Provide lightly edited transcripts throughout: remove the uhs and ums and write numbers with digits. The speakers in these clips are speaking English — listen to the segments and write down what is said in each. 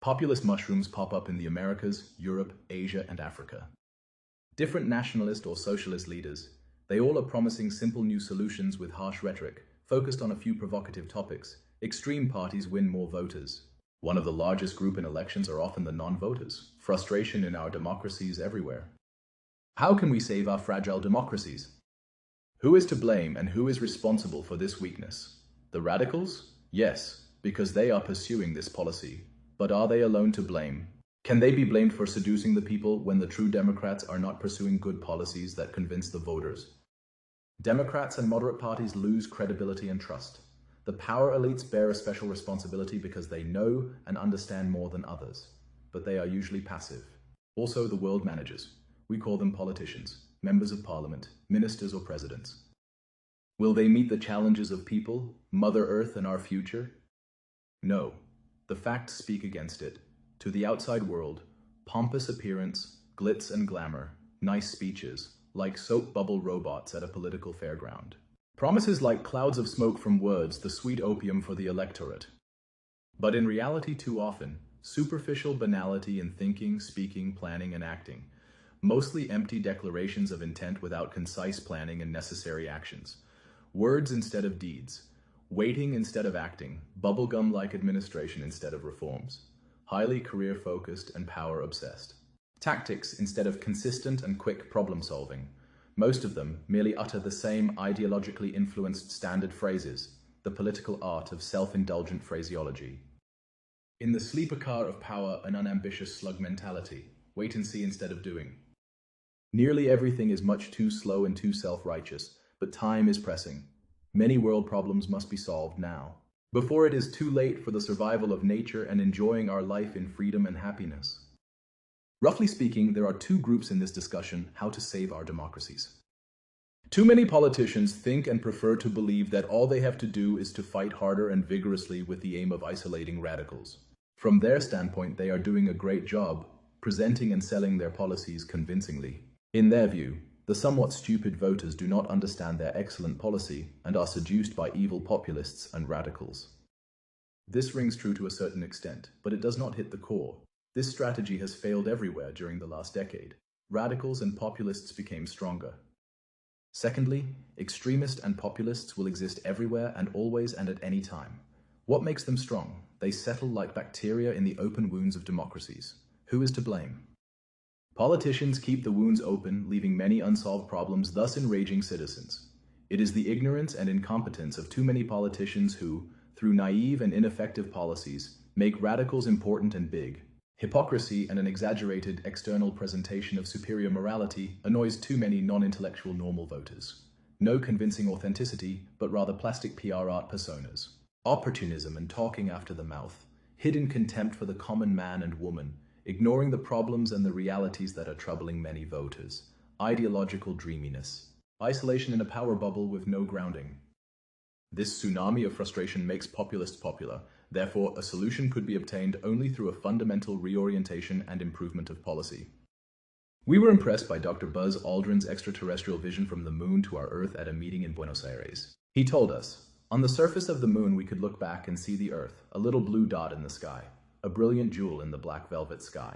Populist mushrooms pop up in the Americas, Europe, Asia, and Africa. Different nationalist or socialist leaders, they all are promising simple new solutions with harsh rhetoric, focused on a few provocative topics. Extreme parties win more voters. One of the largest groups in elections are often the non-voters. Frustration in our democracies everywhere. How can we save our fragile democracies? Who is to blame and who is responsible for this weakness? The radicals? Yes, because they are pursuing this policy. But are they alone to blame? Can they be blamed for seducing the people when the true Democrats are not pursuing good policies that convince the voters? Democrats and moderate parties lose credibility and trust. The power elites bear a special responsibility because they know and understand more than others, but they are usually passive. Also, the world managers. We call them politicians, members of parliament, ministers or presidents. Will they meet the challenges of people, Mother Earth and our future? No. The facts speak against it. To the outside world, pompous appearance, glitz and glamour, nice speeches, like soap bubble robots at a political fairground. Promises like clouds of smoke from words, the sweet opium for the electorate. But in reality, too often, superficial banality in thinking, speaking, planning, and acting. Mostly empty declarations of intent without concise planning and necessary actions. Words instead of deeds. Waiting instead of acting. Bubblegum-like administration instead of reforms. Highly career-focused and power-obsessed. Tactics instead of consistent and quick problem-solving. Most of them merely utter the same ideologically influenced standard phrases, the political art of self-indulgent phraseology. In the sleeper car of power, an unambitious slug mentality. Wait and see instead of doing. Nearly everything is much too slow and too self-righteous, but time is pressing. Many world problems must be solved now, before it is too late for the survival of nature and enjoying our life in freedom and happiness. Roughly speaking, there are two groups in this discussion: how to save our democracies. Too many politicians think and prefer to believe that all they have to do is to fight harder and vigorously with the aim of isolating radicals. From their standpoint, they are doing a great job, presenting and selling their policies convincingly. In their view, the somewhat stupid voters do not understand their excellent policy and are seduced by evil populists and radicals. This rings true to a certain extent, but it does not hit the core. This strategy has failed everywhere during the last decade. Radicals and populists became stronger. Secondly, extremists and populists will exist everywhere and always and at any time. What makes them strong? They settle like bacteria in the open wounds of democracies. Who is to blame? Politicians keep the wounds open, leaving many unsolved problems, thus enraging citizens. It is the ignorance and incompetence of too many politicians who, through naive and ineffective policies, make radicals important and big. Hypocrisy and an exaggerated external presentation of superior morality annoys too many non-intellectual normal voters. No convincing authenticity, but rather plastic PR art personas. Opportunism and talking after the mouth. Hidden contempt for the common man and woman. Ignoring the problems and the realities that are troubling many voters. Ideological dreaminess. Isolation in a power bubble with no grounding. This tsunami of frustration makes populists popular. Therefore, a solution could be obtained only through a fundamental reorientation and improvement of policy. We were impressed by Dr. Buzz Aldrin's extraterrestrial vision from the moon to our Earth at a meeting in Buenos Aires. He told us, on the surface of the moon we could look back and see the Earth, a little blue dot in the sky, a brilliant jewel in the black velvet sky.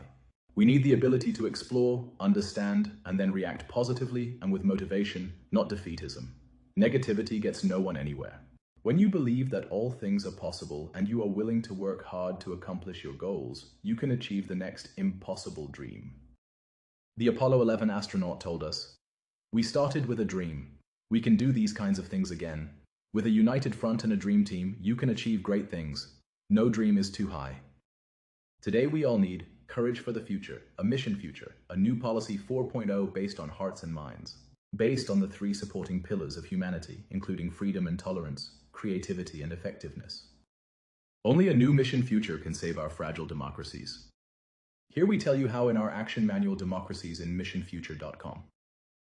We need the ability to explore, understand, and then react positively and with motivation, not defeatism. Negativity gets no one anywhere. When you believe that all things are possible and you are willing to work hard to accomplish your goals, you can achieve the next impossible dream. The Apollo 11 astronaut told us, "We started with a dream. We can do these kinds of things again. With a united front and a dream team, you can achieve great things. No dream is too high." Today we all need courage for the future, a mission future, a new policy 4.0 based on hearts and minds, based on the three supporting pillars of humanity, including freedom and tolerance, creativity and effectiveness. Only a new mission future can save our fragile democracies. Here we tell you how in our action manual, Democracies in missionfuture.com.